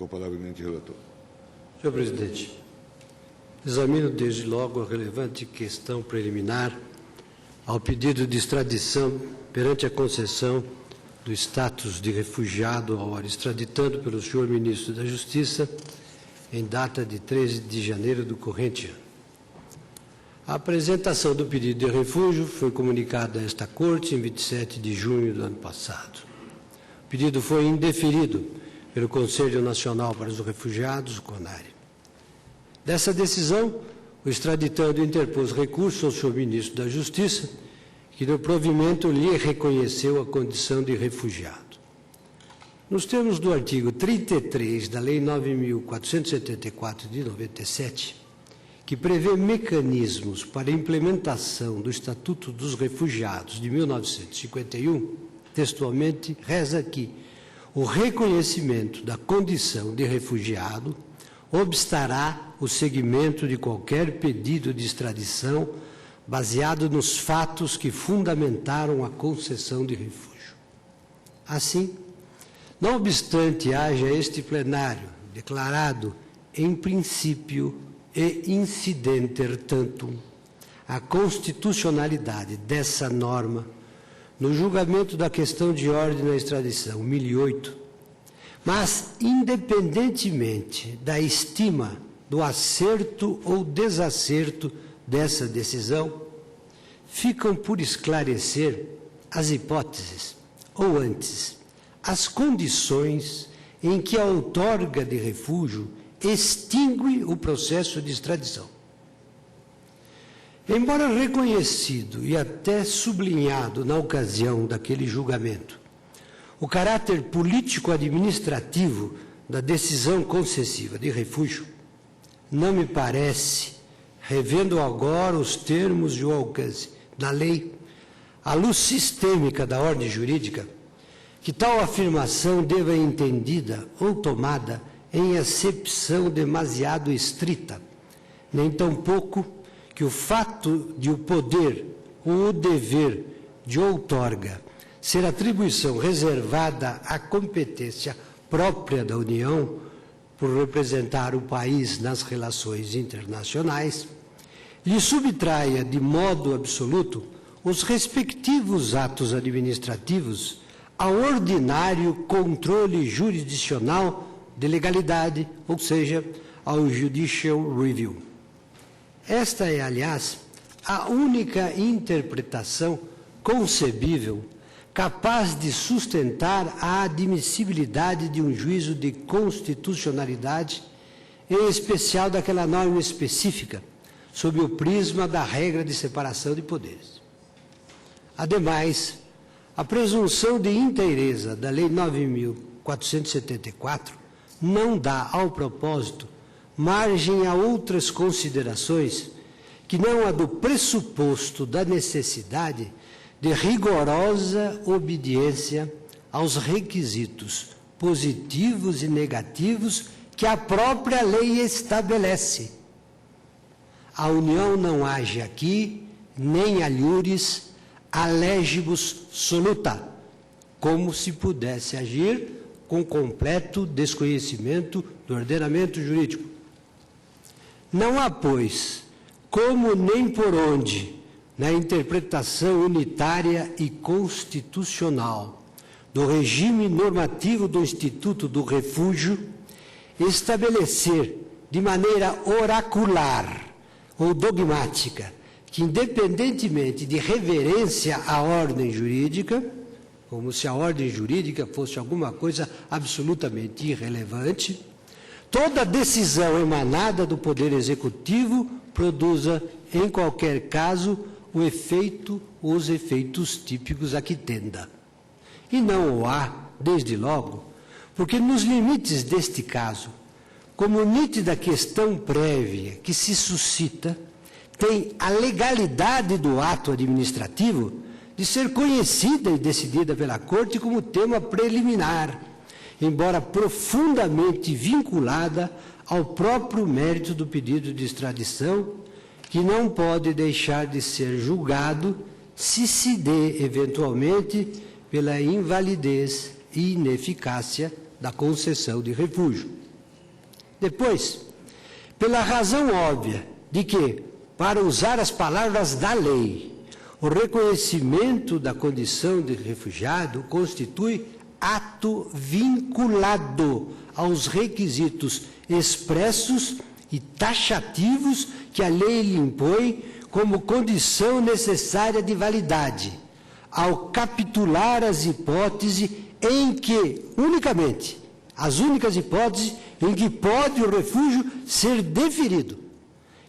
Com a palavra o eminente relator. Senhor presidente, examino desde logo a relevante questão preliminar ao pedido de extradição perante a concessão do status de refugiado ao extraditando pelo senhor ministro da Justiça em data de 13 de janeiro do corrente ano. A apresentação do pedido de refúgio foi comunicada a esta Corte em 27 de junho do ano passado. O pedido foi indeferido pelo Conselho Nacional para os Refugiados, o CONARE. Dessa decisão, o extraditando interpôs recurso ao senhor ministro da Justiça, que no provimento lhe reconheceu a condição de refugiado. Nos termos do artigo 33 da Lei 9.474 de 97, que prevê mecanismos para a implementação do Estatuto dos Refugiados de 1951, textualmente reza que o reconhecimento da condição de refugiado obstará o seguimento de qualquer pedido de extradição baseado nos fatos que fundamentaram a concessão de refúgio. Assim, não obstante haja este plenário declarado em princípio e incidenter tantum a constitucionalidade dessa norma no julgamento da questão de ordem na extradição 1008, mas independentemente da estima do acerto ou desacerto dessa decisão, ficam por esclarecer as hipóteses, ou antes, as condições em que a outorga de refúgio extingue o processo de extradição. Embora reconhecido e até sublinhado na ocasião daquele julgamento o caráter político-administrativo da decisão concessiva de refúgio, não me parece, revendo agora os termos e o alcance da lei, à luz sistêmica da ordem jurídica, que tal afirmação deva entendida ou tomada em acepção demasiado estrita, nem tampouco que o fato de o poder ou o dever de outorga ser atribuição reservada à competência própria da União por representar o país nas relações internacionais, lhe subtraia de modo absoluto os respectivos atos administrativos ao ordinário controle jurisdicional de legalidade, ou seja, ao Judicial Review. Esta é, aliás, a única interpretação concebível capaz de sustentar a admissibilidade de um juízo de constitucionalidade, em especial daquela norma específica, sob o prisma da regra de separação de poderes. Ademais, a presunção de inteireza da Lei 9.474 não dá, ao propósito, margem a outras considerações que não a do pressuposto da necessidade de rigorosa obediência aos requisitos positivos e negativos que a própria lei estabelece. A União não age aqui, nem aliures, a legibus soluta, como se pudesse agir com completo desconhecimento do ordenamento jurídico. Não há, pois, como nem por onde, na interpretação unitária e constitucional do regime normativo do Instituto do Refúgio, estabelecer de maneira oracular ou dogmática que, independentemente de reverência à ordem jurídica, como se a ordem jurídica fosse alguma coisa absolutamente irrelevante, toda decisão emanada do Poder Executivo produza, em qualquer caso, o efeito ou os efeitos típicos a que tenda. E não o há, desde logo, porque nos limites deste caso, como nítida questão prévia que se suscita, tem a legalidade do ato administrativo de ser conhecida e decidida pela Corte como tema preliminar, embora profundamente vinculada ao próprio mérito do pedido de extradição, que não pode deixar de ser julgado se se dê, eventualmente, pela invalidez e ineficácia da concessão de refúgio. Depois, pela razão óbvia de que, para usar as palavras da lei, o reconhecimento da condição de refugiado constitui ato vinculado aos requisitos expressos e taxativos que a lei lhe impõe como condição necessária de validade, ao capitular as hipóteses em que, unicamente, as únicas hipóteses em que pode o refúgio ser deferido,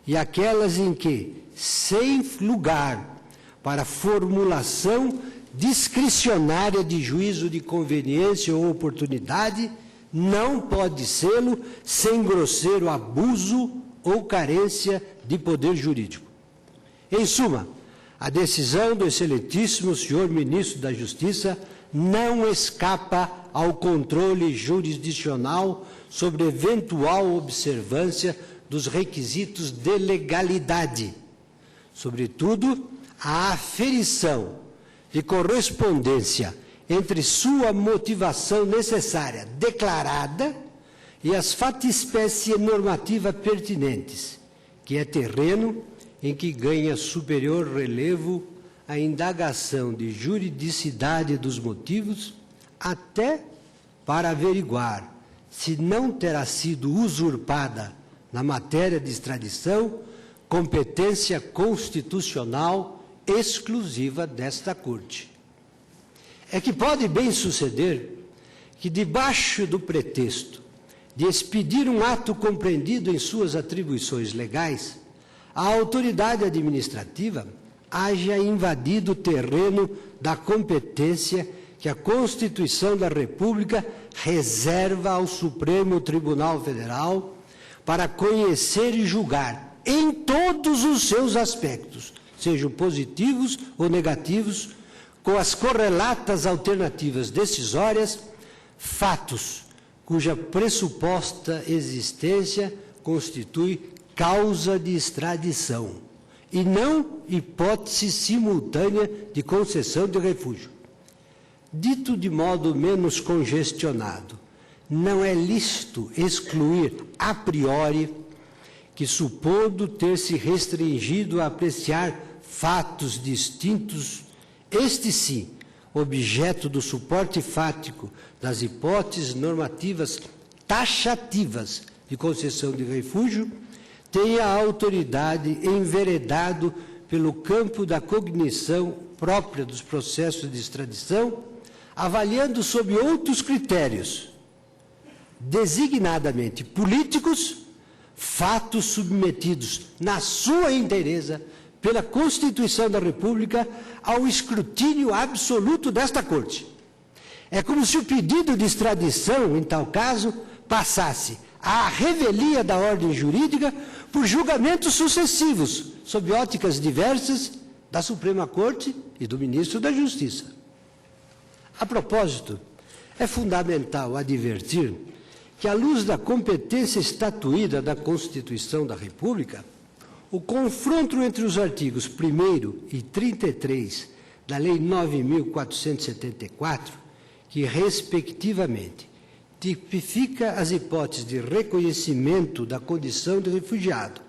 e aquelas em que, sem lugar para formulação discricionária de juízo de conveniência ou oportunidade, não pode sê-lo sem grosseiro abuso ou carência de poder jurídico. Em suma, a decisão do excelentíssimo senhor ministro da Justiça não escapa ao controle jurisdicional sobre eventual observância dos requisitos de legalidade, sobretudo a aferição de correspondência entre sua motivação necessária declarada e as fatispécies normativas pertinentes, que é terreno em que ganha superior relevo a indagação de juridicidade dos motivos, até para averiguar se não terá sido usurpada na matéria de extradição competência constitucional exclusiva desta Corte. É que pode bem suceder que, debaixo do pretexto de expedir um ato compreendido em suas atribuições legais, a autoridade administrativa haja invadido o terreno da competência que a Constituição da República reserva ao Supremo Tribunal Federal para conhecer e julgar em todos os seus aspectos, sejam positivos ou negativos, com as correlatas alternativas decisórias, fatos cuja pressuposta existência constitui causa de extradição, e não hipótese simultânea de concessão de refúgio. Dito de modo menos congestionado, não é lícito excluir a priori que, supondo ter se restringido a apreciar fatos distintos, este sim, objeto do suporte fático das hipóteses normativas taxativas de concessão de refúgio, tenha a autoridade enveredado pelo campo da cognição própria dos processos de extradição, avaliando sob outros critérios, designadamente políticos, fatos submetidos na sua inteireza pela Constituição da República ao escrutínio absoluto desta Corte. É como se o pedido de extradição, em tal caso, passasse à revelia da ordem jurídica por julgamentos sucessivos, sob óticas diversas, da Suprema Corte e do Ministro da Justiça. A propósito, é fundamental advertir que, à luz da competência estatuída da Constituição da República, o confronto entre os artigos 1º e 33 da Lei 9.474, que, respectivamente, tipifica as hipóteses de reconhecimento da condição de refugiado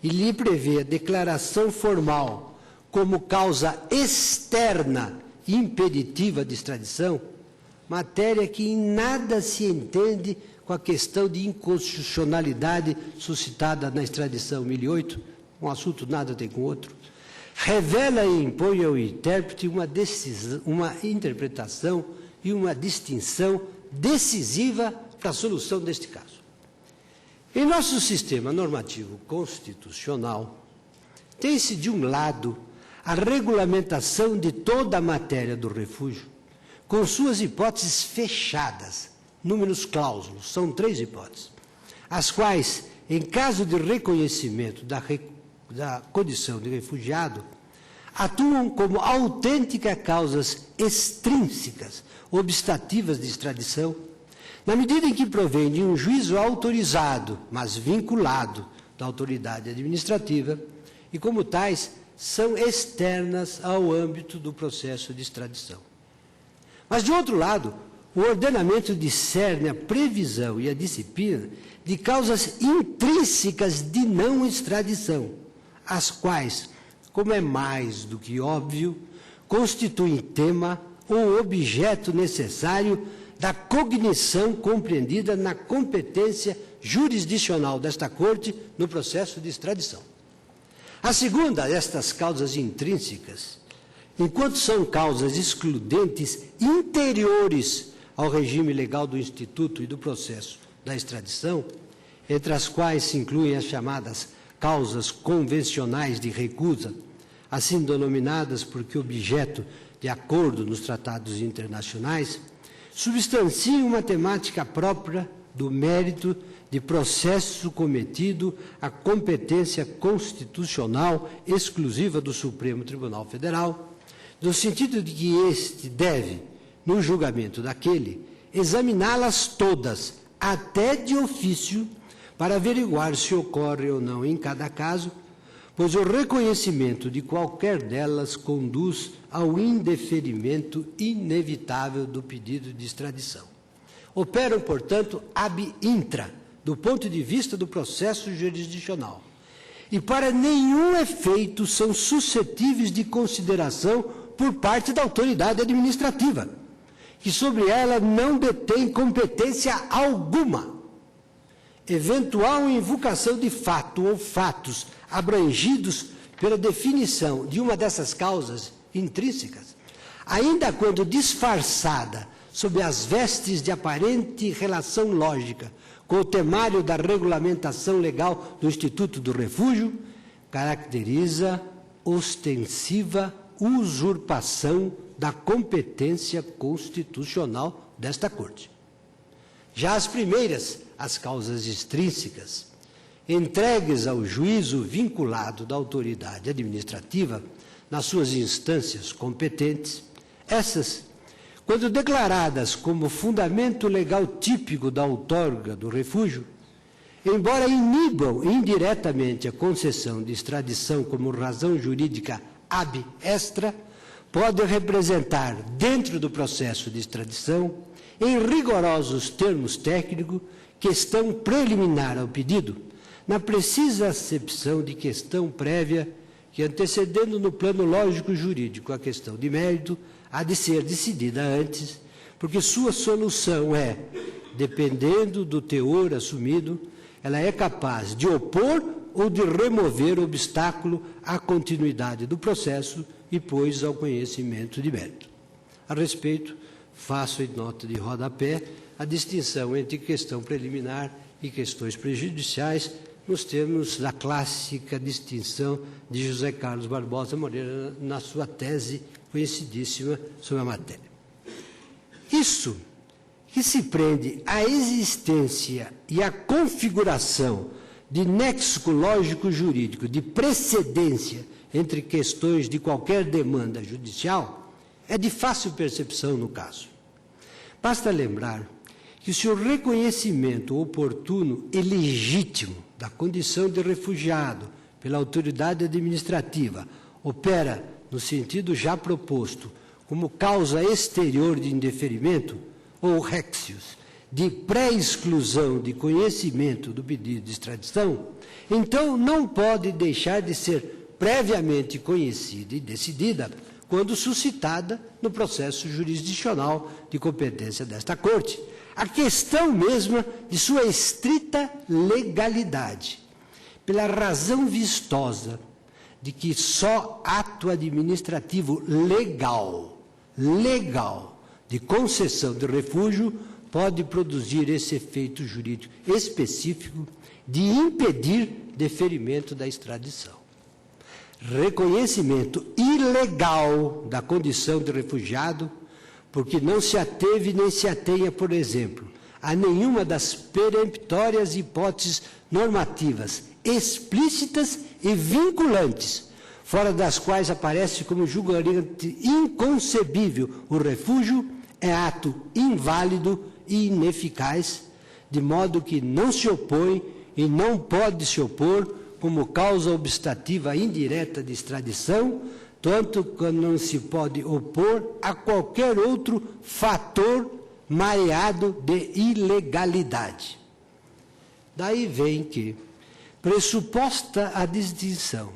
e lhe prevê a declaração formal como causa externa impeditiva de extradição, matéria que em nada se entende com a questão de inconstitucionalidade suscitada na extradição 1008, um assunto nada tem com o outro, revela e impõe ao intérprete uma interpretação e uma distinção decisiva para a solução deste caso. Em nosso sistema normativo constitucional, tem-se, de um lado, a regulamentação de toda a matéria do refúgio, com suas hipóteses fechadas, números clausulos, são 3 hipóteses, as quais, em caso de reconhecimento da condição de refugiado, atuam como autênticas causas extrínsecas, obstativas de extradição, na medida em que provém de um juízo autorizado, mas vinculado da autoridade administrativa, e como tais, são externas ao âmbito do processo de extradição. Mas, de outro lado, o ordenamento discerne a previsão e a disciplina de causas intrínsecas de não extradição, as quais, como é mais do que óbvio, constituem tema ou objeto necessário da cognição compreendida na competência jurisdicional desta Corte no processo de extradição. A segunda destas causas intrínsecas, enquanto são causas excludentes interiores ao regime legal do Instituto e do processo da extradição, entre as quais se incluem as chamadas causas convencionais de recusa, assim denominadas porque objeto de acordo nos tratados internacionais, substanciam uma temática própria do mérito de processo cometido à competência constitucional exclusiva do Supremo Tribunal Federal, no sentido de que este deve, no julgamento daquele, examiná-las todas, até de ofício, para averiguar se ocorre ou não em cada caso, pois o reconhecimento de qualquer delas conduz ao indeferimento inevitável do pedido de extradição. Operam, portanto, ab intra, do ponto de vista do processo jurisdicional, e para nenhum efeito são suscetíveis de consideração por parte da autoridade administrativa, que sobre ela não detém competência alguma. Eventual invocação de fato ou fatos abrangidos pela definição de uma dessas causas intrínsecas, ainda quando disfarçada sob as vestes de aparente relação lógica com o temário da regulamentação legal do Instituto do Refúgio, caracteriza ostensiva usurpação da competência constitucional desta Corte. Já as primeiras, as causas extrínsecas, entregues ao juízo vinculado da autoridade administrativa nas suas instâncias competentes, essas, quando declaradas como fundamento legal típico da outorga do refúgio, embora inibam indiretamente a concessão de extradição como razão jurídica ab extra, podem representar, dentro do processo de extradição, em rigorosos termos técnicos, questão preliminar ao pedido, na precisa acepção de questão prévia que, antecedendo no plano lógico-jurídico a questão de mérito, há de ser decidida antes, porque sua solução é, dependendo do teor assumido, ela é capaz de opor ou de remover obstáculo à continuidade do processo e, pois, ao conhecimento de mérito. A respeito, faço em nota de rodapé a distinção entre questão preliminar e questões prejudiciais, nos termos da clássica distinção de José Carlos Barbosa Moreira na sua tese conhecidíssima sobre a matéria. Isso que se prende à existência e à configuração de nexo lógico-jurídico de precedência entre questões de qualquer demanda judicial é de fácil percepção no caso. Basta lembrar que se o reconhecimento oportuno e legítimo da condição de refugiado pela autoridade administrativa opera no sentido já proposto como causa exterior de indeferimento, ou rexius, de pré-exclusão de conhecimento do pedido de extradição, então não pode deixar de ser previamente conhecida e decidida quando suscitada no processo jurisdicional de competência desta Corte, a questão mesma de sua estrita legalidade, pela razão vistosa de que só ato administrativo legal, de concessão de refúgio pode produzir esse efeito jurídico específico de impedir deferimento da extradição. Reconhecimento ilegal da condição de refugiado, porque não se ateve nem se atenha, por exemplo, a nenhuma das peremptórias hipóteses normativas explícitas e vinculantes, fora das quais aparece como julgamento inconcebível o refúgio, é ato inválido e ineficaz, de modo que não se opõe e não pode se opor como causa obstativa indireta de extradição, tanto quando não se pode opor a qualquer outro fator mareado de ilegalidade. Daí vem que, pressuposta a distinção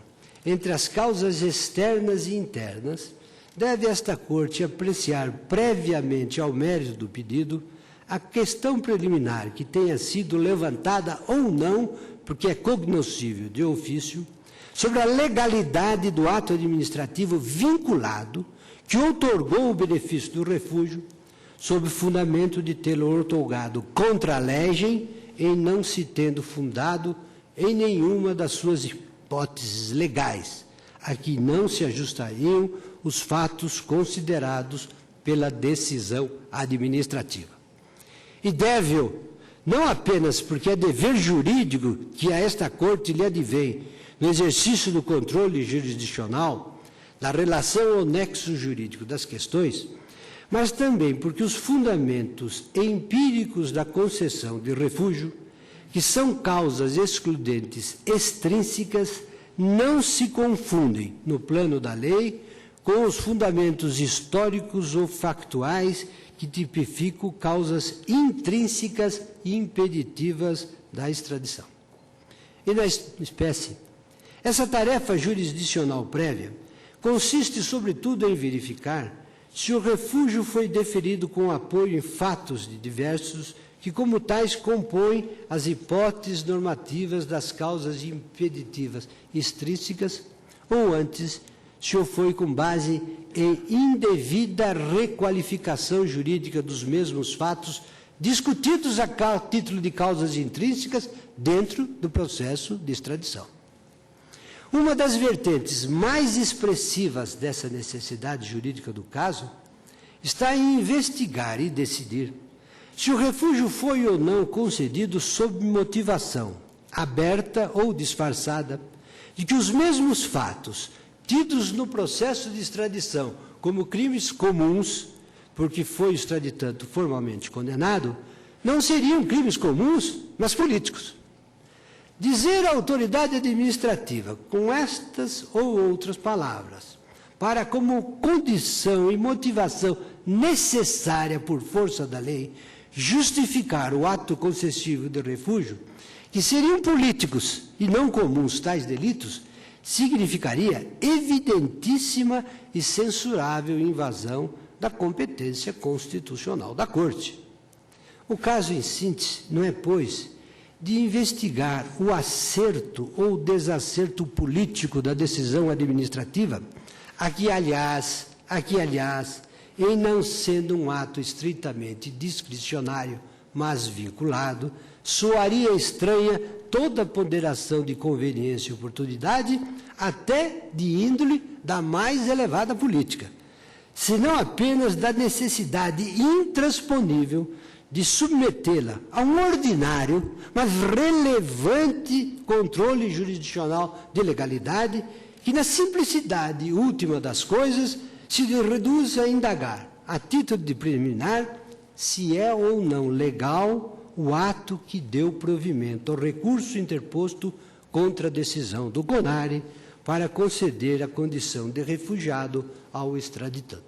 entre as causas externas e internas, deve esta Corte apreciar previamente ao mérito do pedido a questão preliminar que tenha sido levantada ou não, porque é cognoscível de ofício, sobre a legalidade do ato administrativo vinculado que outorgou o benefício do refúgio, sob fundamento de tê-lo outorgado contra a legem, em não se tendo fundado em nenhuma das suas hipóteses legais, a que não se ajustariam os fatos considerados pela decisão administrativa. E deve-o, não apenas porque é dever jurídico que a esta Corte lhe advém, no exercício do controle jurisdicional, da relação ao nexo jurídico das questões, mas também porque os fundamentos empíricos da concessão de refúgio, que são causas excludentes extrínsecas, não se confundem, no plano da lei, com os fundamentos históricos ou factuais que tipificam causas intrínsecas e impeditivas da extradição. E na espécie, essa tarefa jurisdicional prévia consiste, sobretudo, em verificar se o refúgio foi deferido com apoio em fatos diversos que, como tais, compõem as hipóteses normativas das causas impeditivas extrínsecas, ou antes, se o foi com base em indevida requalificação jurídica dos mesmos fatos discutidos a título de causas intrínsecas dentro do processo de extradição. Uma das vertentes mais expressivas dessa necessidade jurídica do caso está em investigar e decidir se o refúgio foi ou não concedido sob motivação, aberta ou disfarçada, de que os mesmos fatos tidos no processo de extradição como crimes comuns, porque foi o extraditando formalmente condenado, não seriam crimes comuns, mas políticos. Dizer à autoridade administrativa, com estas ou outras palavras, para como condição e motivação necessária por força da lei, justificar o ato concessivo de refúgio, que seriam políticos e não comuns tais delitos, significaria evidentíssima e censurável invasão da competência constitucional da Corte. O caso, em síntese, não é, pois, de investigar o acerto ou desacerto político da decisão administrativa, aqui, aliás, em não sendo um ato estritamente discricionário, mas vinculado, soaria estranha toda ponderação de conveniência e oportunidade, até de índole da mais elevada política, senão apenas da necessidade intransponível de submetê-la a um ordinário, mas relevante controle jurisdicional de legalidade, que na simplicidade última das coisas se reduz a indagar, a título de preliminar, se é ou não legal o ato que deu provimento ao recurso interposto contra a decisão do CONARE para conceder a condição de refugiado ao extraditando.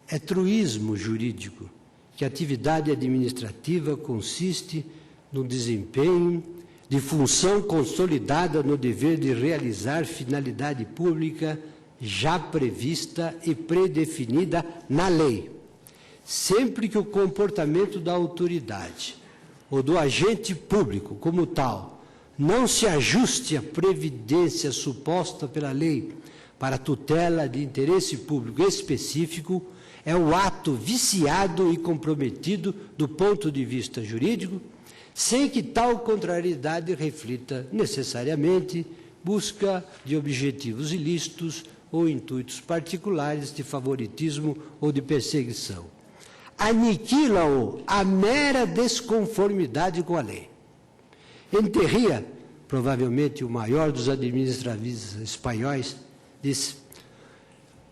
É truísmo jurídico que a atividade administrativa consiste no desempenho de função consolidada no dever de realizar finalidade pública já prevista e predefinida na lei, sempre que o comportamento da autoridade ou do agente público como tal não se ajuste à previdência suposta pela lei para tutela de interesse público específico, é o ato viciado e comprometido do ponto de vista jurídico, sem que tal contrariedade reflita necessariamente busca de objetivos ilícitos ou intuitos particulares de favoritismo ou de perseguição. Aniquila-o a mera desconformidade com a lei. Enterria, provavelmente o maior dos administravistas espanhóis, disse: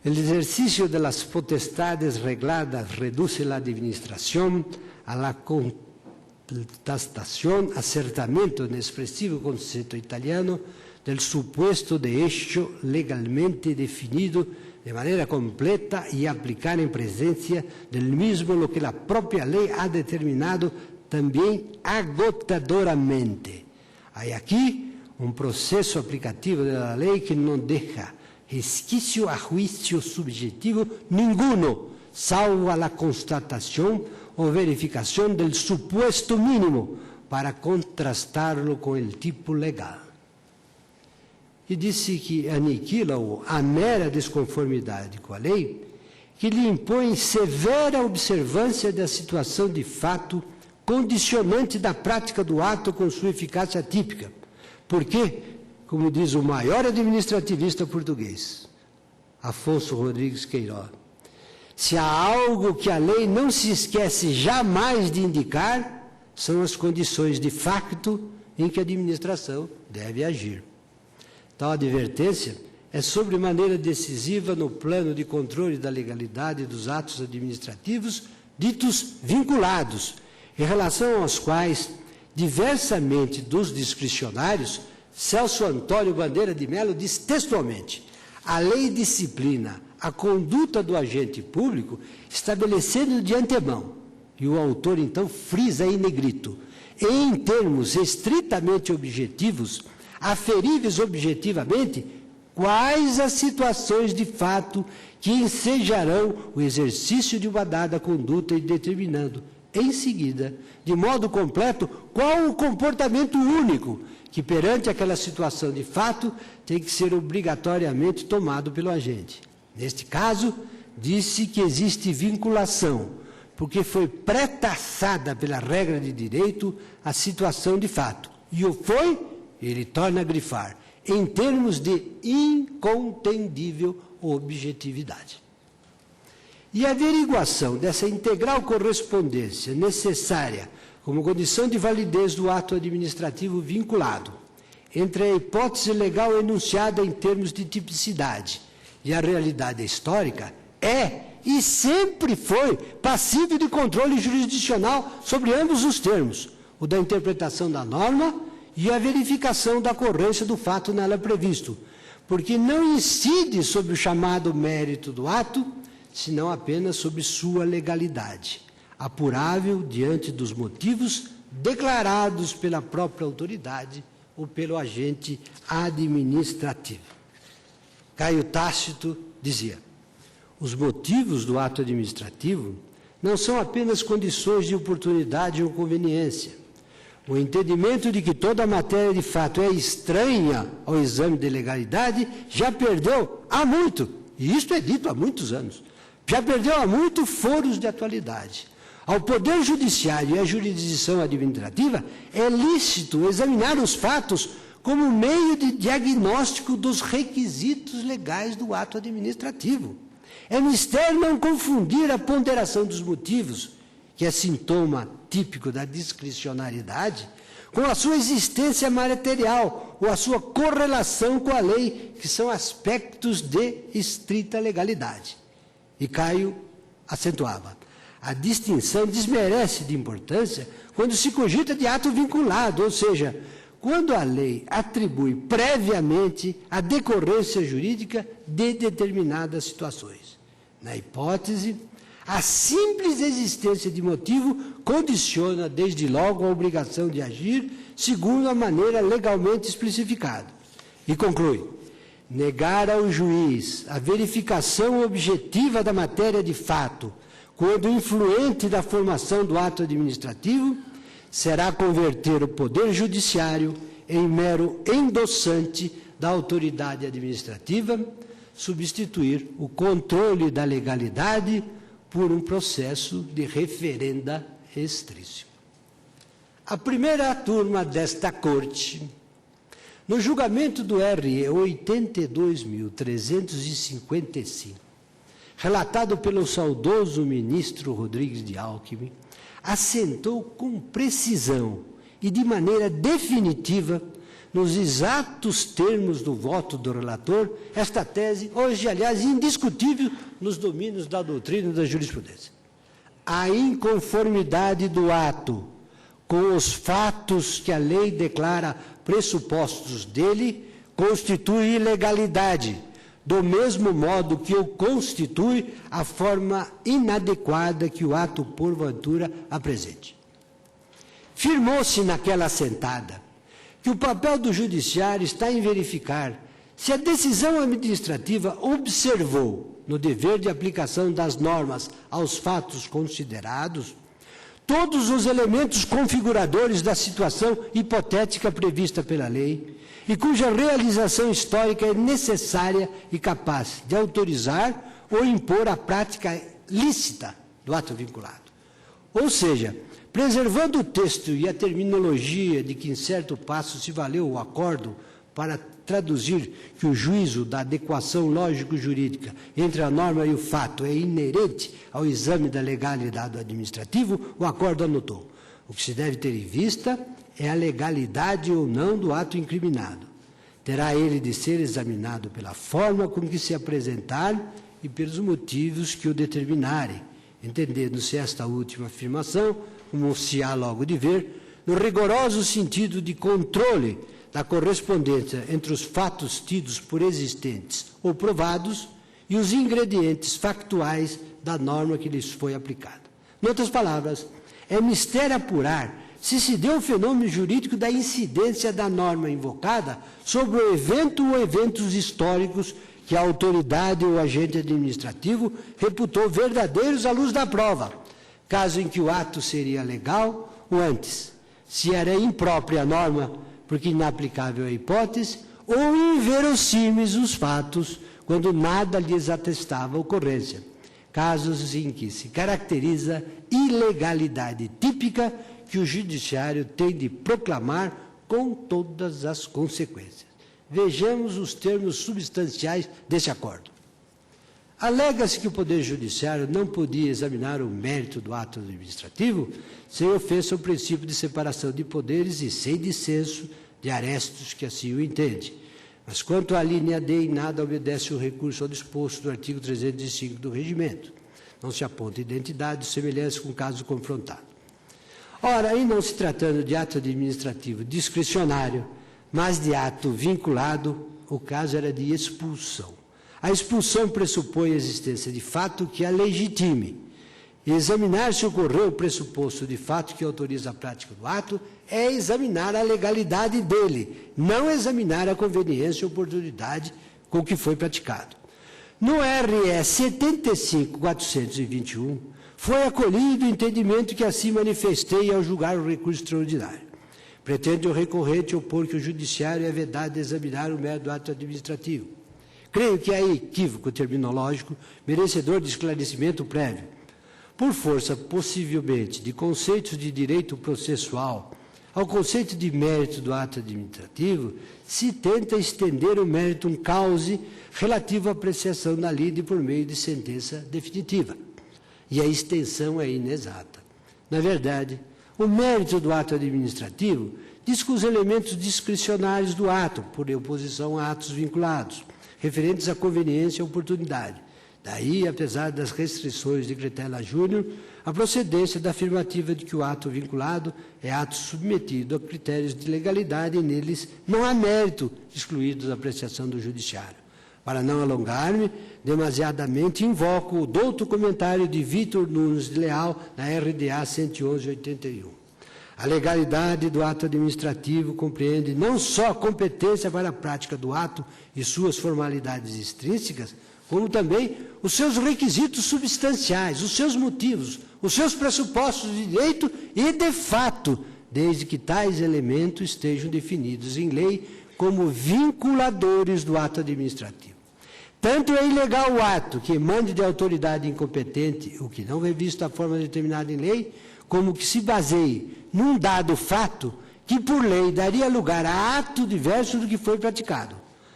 el ejercicio de las potestades regladas reduce la administración a la contestación, acertamento en expresivo concepto italiano del supuesto de hecho legalmente definido de manera completa y aplicar en presencia del mismo lo que la propia ley ha determinado también agotadoramente. Hay aquí un proceso aplicativo de la ley que no deja resquicio a juicio subjetivo ninguno, salvo a la constatación o verificación del supuesto mínimo para contrastarlo com o tipo legal. E disse que aniquila a mera desconformidade com a lei, que lhe impõe severa observância da situação de fato condicionante da prática do ato com sua eficácia típica. Porque, como diz o maior administrativista português, Afonso Rodrigues Queiroz, se há algo que a lei não se esquece jamais de indicar, são as condições de facto em que a administração deve agir. Tal advertência é sobremaneira decisiva no plano de controle da legalidade dos atos administrativos ditos vinculados, em relação aos quais, diversamente dos discricionários, Celso Antônio Bandeira de Melo diz textualmente: a lei disciplina a conduta do agente público, estabelecendo de antemão, e o autor então frisa em negrito, em termos estritamente objetivos, aferíveis objetivamente, quais as situações de fato que ensejarão o exercício de uma dada conduta e determinando, em seguida, de modo completo, qual o comportamento único que, perante aquela situação de fato, tem que ser obrigatoriamente tomado pelo agente. Neste caso, disse que existe vinculação, porque foi pré-taçada pela regra de direito a situação de fato. E o foi, ele torna a grifar, em termos de incontendível objetividade. E a averiguação dessa integral correspondência necessária como condição de validez do ato administrativo vinculado entre a hipótese legal enunciada em termos de tipicidade e a realidade histórica é e sempre foi passível de controle jurisdicional sobre ambos os termos, o da interpretação da norma e a verificação da ocorrência do fato nela previsto, porque não incide sobre o chamado mérito do ato, senão apenas sobre sua legalidade, apurável diante dos motivos declarados pela própria autoridade ou pelo agente administrativo. Caio Tácito dizia: os motivos do ato administrativo não são apenas condições de oportunidade ou conveniência. O entendimento de que toda matéria de fato é estranha ao exame de legalidade já perdeu há muito, e isto é dito há muitos anos, já perdeu há muito foros de atualidade. Ao Poder Judiciário e à jurisdição administrativa é lícito examinar os fatos como meio de diagnóstico dos requisitos legais do ato administrativo. É mister não confundir a ponderação dos motivos, que é sintoma típico da discricionariedade, com a sua existência material ou a sua correlação com a lei, que são aspectos de estrita legalidade. E Caio acentuava: a distinção desmerece de importância quando se cogita de ato vinculado, ou seja, quando a lei atribui previamente a decorrência jurídica de determinadas situações. Na hipótese, a simples existência de motivo condiciona, desde logo, a obrigação de agir segundo a maneira legalmente especificada. E conclui: negar ao juiz a verificação objetiva da matéria de fato, quando influente da formação do ato administrativo, será converter o Poder Judiciário em mero endossante da autoridade administrativa, substituir o controle da legalidade por um processo de referenda estrício. A primeira turma desta Corte, no julgamento do RE 82.355, relatado pelo saudoso ministro Rodrigues de Alckmin, assentou com precisão e de maneira definitiva, nos exatos termos do voto do relator, esta tese, hoje, aliás, indiscutível nos domínios da doutrina e da jurisprudência. A inconformidade do ato com os fatos que a lei declara pressupostos dele constitui ilegalidade, do mesmo modo que o constitui a forma inadequada que o ato porventura apresente. Firmou-se naquela assentada que o papel do judiciário está em verificar se a decisão administrativa observou, no dever de aplicação das normas aos fatos considerados, todos os elementos configuradores da situação hipotética prevista pela lei e cuja realização histórica é necessária e capaz de autorizar ou impor a prática lícita do ato vinculado. Ou seja, preservando o texto e a terminologia de que em certo passo se valeu o acordo para traduzir que o juízo da adequação lógico-jurídica entre a norma e o fato é inerente ao exame da legalidade administrativo, o acordo anotou: o que se deve ter em vista é a legalidade ou não do ato incriminado. Terá ele de ser examinado pela forma com que se apresentar e pelos motivos que o determinarem, entendendo-se esta última afirmação, como se há logo de ver, no rigoroso sentido de controle da correspondência entre os fatos tidos por existentes ou provados e os ingredientes factuais da norma que lhes foi aplicada. Em outras palavras, é mistério apurar se deu o fenômeno jurídico da incidência da norma invocada sobre o evento ou eventos históricos que a autoridade ou agente administrativo reputou verdadeiros à luz da prova, caso em que o ato seria legal ou antes, se era imprópria a norma, porque inaplicável a hipótese, ou inverossímeis os fatos, quando nada lhes atestava a ocorrência, casos em que se caracteriza ilegalidade típica que o judiciário tem de proclamar com todas as consequências. Vejamos os termos substanciais desse acordo. Alega-se que o Poder Judiciário não podia examinar o mérito do ato administrativo sem ofensa ao princípio de separação de poderes e sem dissenso de arestos que assim o entende. Mas quanto à linha D, em nada obedece o recurso ao disposto do artigo 305 do Regimento. Não se aponta identidade, semelhança com o caso confrontado. Ora, em não se tratando de ato administrativo discricionário, mas de ato vinculado, o caso era de expulsão. A expulsão pressupõe a existência de fato que a legitime. E examinar se ocorreu o pressuposto de fato que autoriza a prática do ato é examinar a legalidade dele, não examinar a conveniência e oportunidade com que foi praticado. No RE 75421, foi acolhido o entendimento que assim manifestei ao julgar o recurso extraordinário. Pretende o recorrente opor que o judiciário é vedado de examinar o mérito do ato administrativo. Creio que há equívoco terminológico merecedor de esclarecimento prévio. Por força, possivelmente, de conceitos de direito processual ao conceito de mérito do ato administrativo, se tenta estender o méritum causa relativo à apreciação da lide por meio de sentença definitiva. E a extensão é inexata. Na verdade, o mérito do ato administrativo diz que os elementos discricionários do ato, por oposição a atos vinculados, referentes à conveniência e oportunidade. Daí, apesar das restrições de Cretela Júnior, a procedência da afirmativa de que o ato vinculado é ato submetido a critérios de legalidade e neles não há mérito excluído da apreciação do judiciário. Para não alongar-me demasiadamente, invoco o douto comentário de Vitor Nunes de Leal, na RDA 111/81. A legalidade do ato administrativo compreende não só a competência para a prática do ato e suas formalidades extrínsecas, como também os seus requisitos substanciais, os seus motivos, os seus pressupostos de direito e de fato, desde que tais elementos estejam definidos em lei como vinculadores do ato administrativo. Tanto é ilegal o ato que emane de autoridade incompetente, o que não é visto a forma determinada em lei, como que se baseie num dado fato que, por lei, daria lugar a ato diverso do que foi praticado.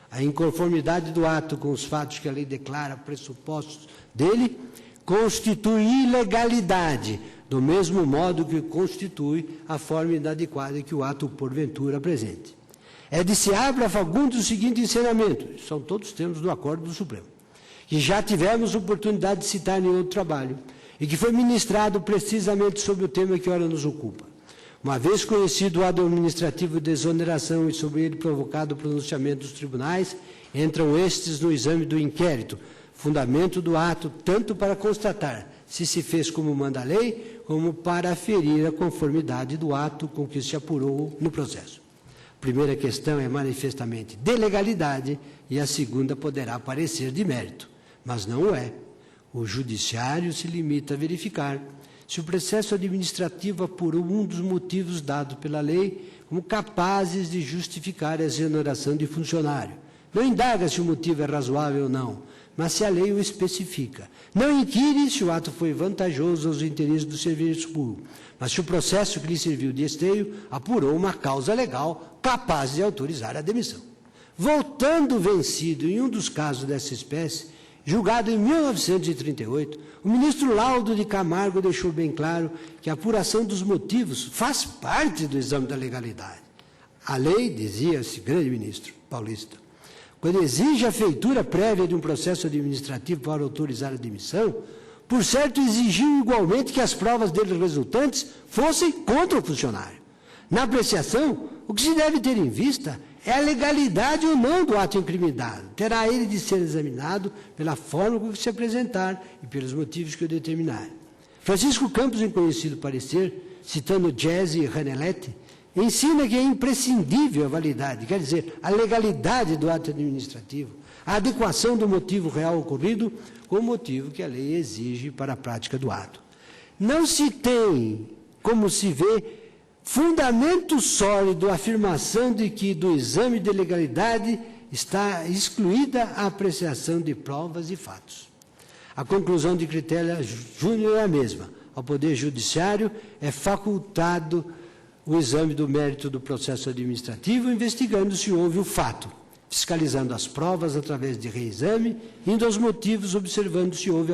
A inconformidade do ato com os fatos que a lei declara pressupostos dele constitui ilegalidade, do mesmo modo que constitui a forma inadequada que o ato porventura apresente. É de se abre a fagundes o seguinte ensinamento, são todos termos do acordo do Supremo, que já tivemos oportunidade de citar em outro trabalho, e que foi ministrado precisamente sobre o tema que ora nos ocupa. Uma vez conhecido o ato administrativo de exoneração e sobre ele provocado o pronunciamento dos tribunais, Entram estes no exame do inquérito, fundamento do ato, tanto para constatar se se fez como manda a lei, como para aferir a conformidade do ato com que se apurou no processo. A primeira questão é manifestamente de legalidade e a segunda poderá parecer de mérito, mas não o é. O judiciário se limita a verificar se o processo administrativo apurou um dos motivos dados pela lei como capazes de justificar a exoneração de funcionário. Não indaga se o motivo é razoável ou não, mas se a lei o especifica. Não inquire se o ato foi vantajoso aos interesses do serviço público, mas se o processo que lhe serviu de esteio apurou uma causa legal capaz de autorizar a demissão. Voltando vencido em um dos casos dessa espécie, julgado em 1938, o ministro Laudo de Camargo deixou bem claro que a apuração dos motivos faz parte do exame da legalidade. A lei, dizia esse grande ministro paulista, quando exige a feitura prévia de um processo administrativo para autorizar a demissão, por certo exigiu igualmente que as provas dele resultantes fossem contra o funcionário. Na apreciação, o que se deve ter em vista é a legalidade ou não do ato incriminado. Terá ele de ser examinado pela forma com que se apresentar e pelos motivos que o determinarem. Francisco Campos, em conhecido parecer, citando Jesse e Ranelletti, ensina que é imprescindível a validade, quer dizer, a legalidade do ato administrativo, a adequação do motivo real ocorrido com o motivo que a lei exige para a prática do ato. Não se tem, como se vê, fundamento sólido a afirmação de que do exame de legalidade está excluída a apreciação de provas e fatos. A conclusão de Quintela Júnior é a mesma. Ao Poder Judiciário é facultado o exame do mérito do processo administrativo, investigando se houve o fato, fiscalizando as provas através de reexame, indo aos motivos, observando se houve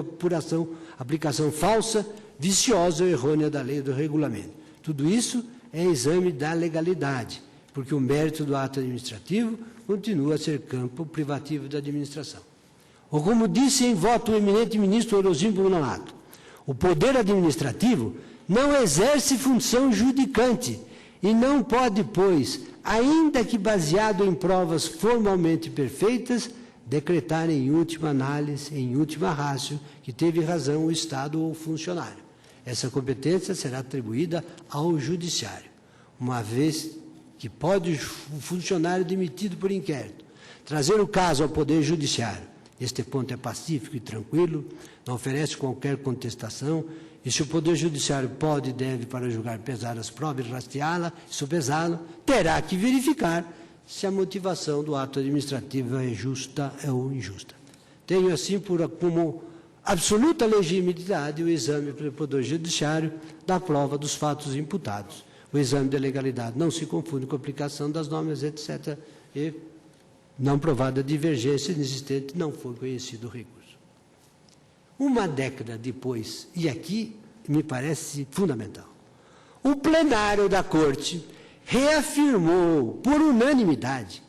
aplicação falsa, viciosa ou errônea da lei ou do regulamento. Tudo isso é exame da legalidade, porque o mérito do ato administrativo continua a ser campo privativo da administração. Ou como disse em voto o eminente ministro Orosímio Nonato, o poder administrativo não exerce função judicante e não pode, pois, ainda que baseado em provas formalmente perfeitas, decretar em última análise, em última ratio, que teve razão o Estado ou o funcionário. Essa competência será atribuída ao Judiciário, uma vez que pode o funcionário demitido por inquérito trazer o caso ao Poder Judiciário. Este ponto é pacífico e tranquilo, não oferece qualquer contestação, e se o Poder Judiciário pode e deve, para julgar, pesar as provas e rastreá-la, sopesá-la, terá que verificar se a motivação do ato administrativo é justa ou injusta. Tenho, assim, como absoluta legitimidade o exame pelo Poder Judiciário da prova dos fatos imputados. O exame de legalidade não se confunde com a aplicação das normas, etc., e não provada divergência inexistente, não foi conhecido o recurso. Uma década depois, e aqui me parece fundamental, o plenário da Corte reafirmou, por unanimidade,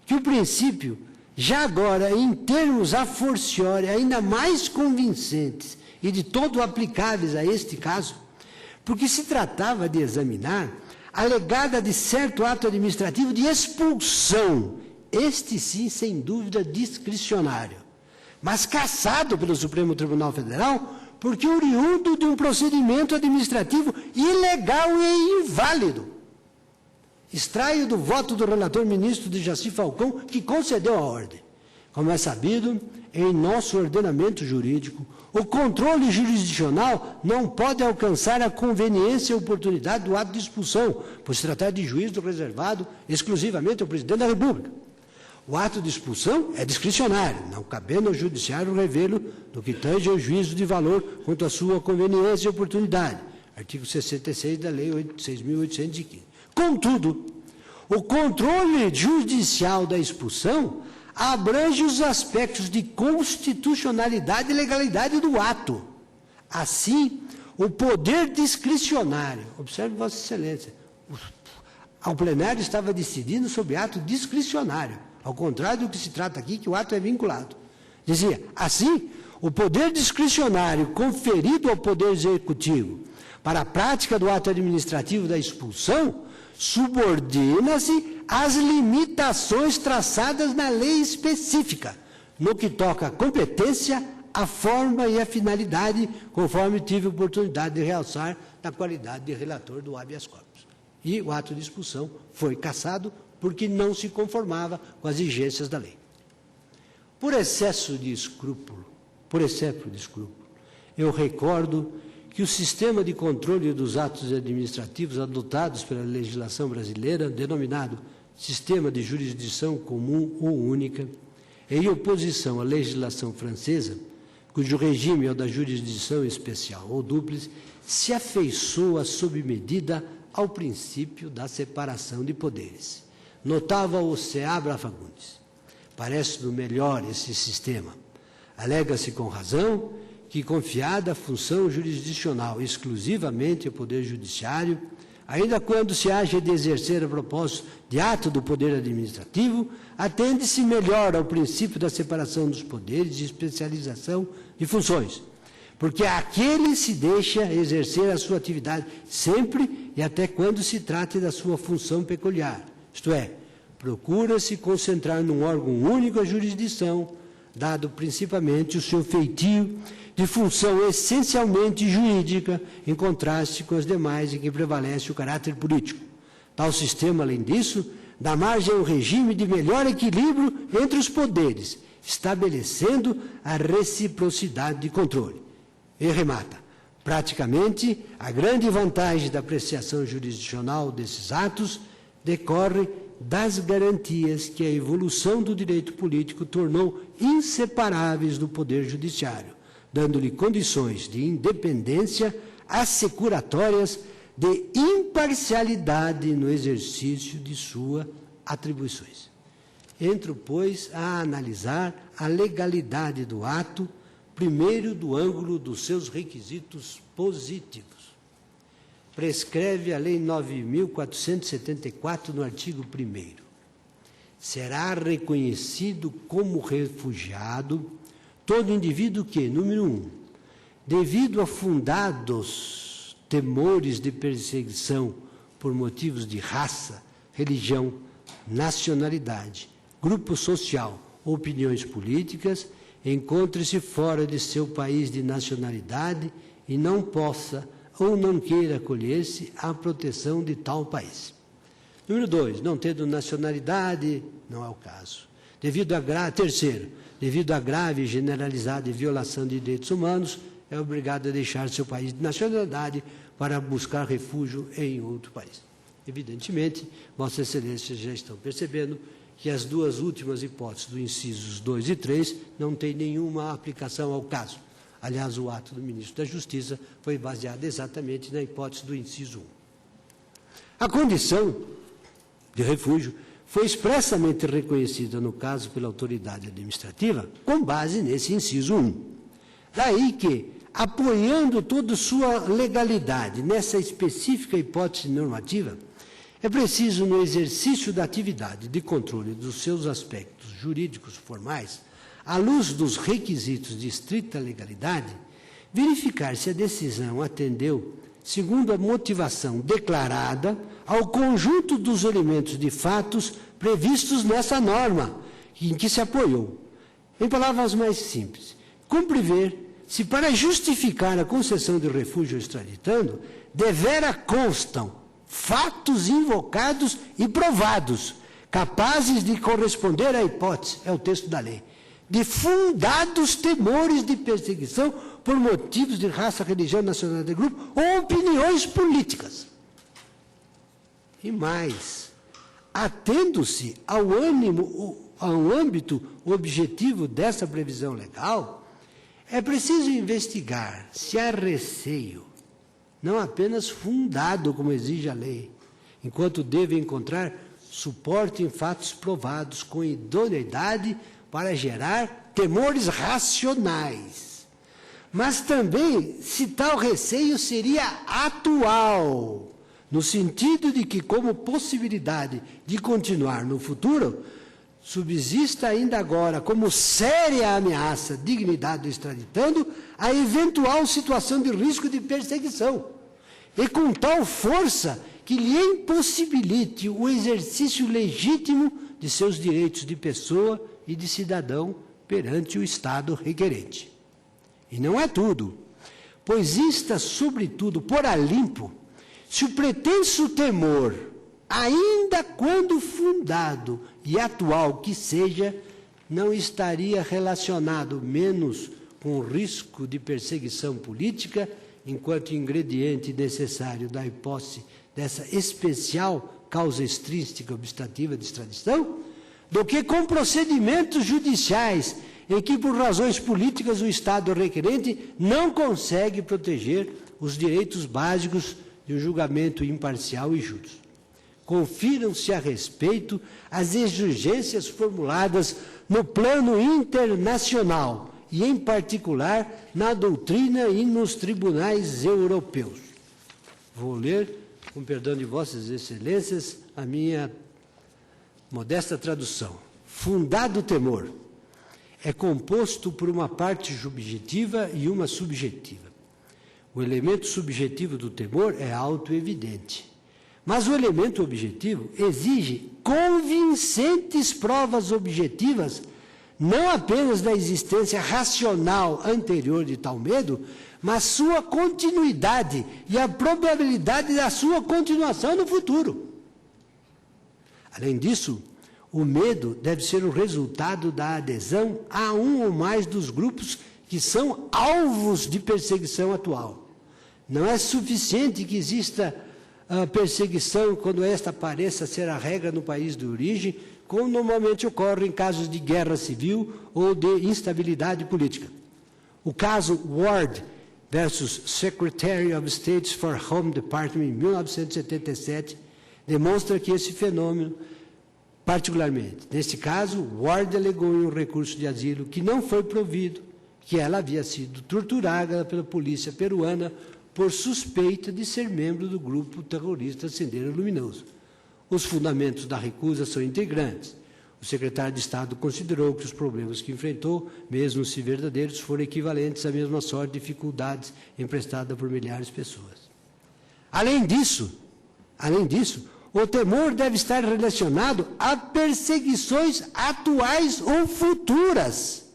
que o princípio, já agora em termos a fortiori ainda mais convincentes e de todo aplicáveis a este caso, porque se tratava de examinar a alegada de certo ato administrativo de expulsão, este sim, sem dúvida, discricionário, mas cassado pelo Supremo Tribunal Federal, porque oriundo de um procedimento administrativo ilegal e inválido. Extraio do voto do relator ministro de Jaci Falcão, que concedeu a ordem. Como é sabido, em nosso ordenamento jurídico, o controle jurisdicional não pode alcançar a conveniência e oportunidade do ato de expulsão, pois se tratar de juízo reservado exclusivamente ao presidente da República. O ato de expulsão é discricionário, não cabendo ao judiciário revê-lo no que tange ao juízo de valor quanto à sua conveniência e oportunidade. Artigo 66 da Lei 6.815. Contudo, o controle judicial da expulsão abrange os aspectos de constitucionalidade e legalidade do ato. Assim, o poder discricionário, observe Vossa Excelência, o plenário estava decidindo sobre ato discricionário, ao contrário do que se trata aqui, que o ato é vinculado. Dizia, assim, o poder discricionário conferido ao Poder Executivo para a prática do ato administrativo da expulsão subordina-se às limitações traçadas na lei específica, no que toca à competência, a forma e a finalidade, conforme tive oportunidade de realçar na qualidade de relator do habeas corpus. E o ato de expulsão foi cassado porque não se conformava com as exigências da lei. Por excesso de escrúpulo, eu recordo que o sistema de controle dos atos administrativos adotados pela legislação brasileira, denominado Sistema de Jurisdição Comum ou Única, em oposição à legislação francesa, cujo regime é o da jurisdição especial ou dúplice, se afeiçoa sob medida ao princípio da separação de poderes. Notava o Seabra Fagundes. Parece-nos melhor esse sistema. Alega-se com razão que, confiada a função jurisdicional exclusivamente ao Poder Judiciário, ainda quando se haja de exercer a propósito de ato do Poder Administrativo, atende-se melhor ao princípio da separação dos poderes e especialização de funções, porque aquele se deixa exercer a sua atividade sempre e até quando se trate da sua função peculiar, isto é, procura-se concentrar num órgão único a jurisdição, dado principalmente o seu feitio de função essencialmente jurídica, em contraste com as demais em que prevalece o caráter político. Tal sistema, além disso, dá margem a um regime de melhor equilíbrio entre os poderes, estabelecendo a reciprocidade de controle. E remata, praticamente, a grande vantagem da apreciação jurisdicional desses atos decorre das garantias que a evolução do direito político tornou inseparáveis do Poder Judiciário, dando-lhe condições de independência assecuratórias de imparcialidade no exercício de suas atribuições. Entro, pois, a analisar a legalidade do ato, primeiro do ângulo dos seus requisitos positivos. Prescreve a Lei 9.474 no artigo 1º. Será reconhecido como refugiado todo indivíduo que, número 1, devido a fundados temores de perseguição por motivos de raça, religião, nacionalidade, grupo social ou opiniões políticas, encontre-se fora de seu país de nacionalidade e não possa ou não queira acolher-se à proteção de tal país. Número 2, não tendo nacionalidade, não é o caso. Terceiro, devido à grave e generalizada violação de direitos humanos, é obrigado a deixar seu país de nacionalidade para buscar refúgio em outro país. Evidentemente, Vossa Excelência já estão percebendo que as duas últimas hipóteses do incisos 2 e 3 não têm nenhuma aplicação ao caso. Aliás, o ato do ministro da Justiça foi baseado exatamente na hipótese do inciso 1. A condição de refúgio foi expressamente reconhecida, no caso, pela autoridade administrativa, com base nesse inciso 1. Daí que, apoiando toda sua legalidade nessa específica hipótese normativa, é preciso, no exercício da atividade de controle dos seus aspectos jurídicos formais, à luz dos requisitos de estrita legalidade, verificar se a decisão atendeu, segundo a motivação declarada, ao conjunto dos elementos de fatos previstos nessa norma, em que se apoiou. Em palavras mais simples, cumpre ver se, para justificar a concessão de refúgio extraditando, devera constam fatos invocados e provados, capazes de corresponder à hipótese, é o texto da lei, de fundados temores de perseguição por motivos de raça, religião, nacionalidade de grupo ou opiniões políticas. E mais, atendo-se ao âmbito objetivo dessa previsão legal, é preciso investigar se há receio, não apenas fundado, como exige a lei, enquanto deve encontrar suporte em fatos provados com idoneidade para gerar temores racionais. Mas também se tal receio seria atual, no sentido de que, como possibilidade de continuar no futuro, subsista ainda agora como séria ameaça à dignidade do extraditando a eventual situação de risco de perseguição, e com tal força que lhe impossibilite o exercício legítimo de seus direitos de pessoa e de cidadão perante o Estado requerente. E não é tudo, pois insta, sobretudo, por a limpo, se o pretenso temor, ainda quando fundado e atual que seja, não estaria relacionado menos com o risco de perseguição política, enquanto ingrediente necessário da hipótese dessa especial causa extrínseca obstativa de extradição, do que com procedimentos judiciais em que, por razões políticas, o Estado requerente não consegue proteger os direitos básicos de um julgamento imparcial e justo. Confiram-se a respeito as exigências formuladas no plano internacional e, em particular, na doutrina e nos tribunais europeus. Vou ler, com perdão de vossas excelências, a minha modesta tradução. Fundado temor é composto por uma parte subjetiva e uma subjetiva. O elemento subjetivo do temor é autoevidente, mas o elemento objetivo exige convincentes provas objetivas, não apenas da existência racional anterior de tal medo, mas sua continuidade e a probabilidade da sua continuação no futuro. Além disso, o medo deve ser o resultado da adesão a um ou mais dos grupos que são alvos de perseguição atual. Não é suficiente que exista perseguição quando esta pareça ser a regra no país de origem, como normalmente ocorre em casos de guerra civil ou de instabilidade política. O caso Ward versus Secretary of State for Home Department, em 1977, demonstra que esse fenômeno, particularmente, neste caso, Ward alegou em um recurso de asilo que não foi provido, que ela havia sido torturada pela polícia peruana por suspeita de ser membro do grupo terrorista Sendero Luminoso. Os fundamentos da recusa são integrantes. O secretário de Estado considerou que os problemas que enfrentou, mesmo se verdadeiros, foram equivalentes à mesma sorte de dificuldades enfrentadas por milhares de pessoas. Além disso, o temor deve estar relacionado a perseguições atuais ou futuras.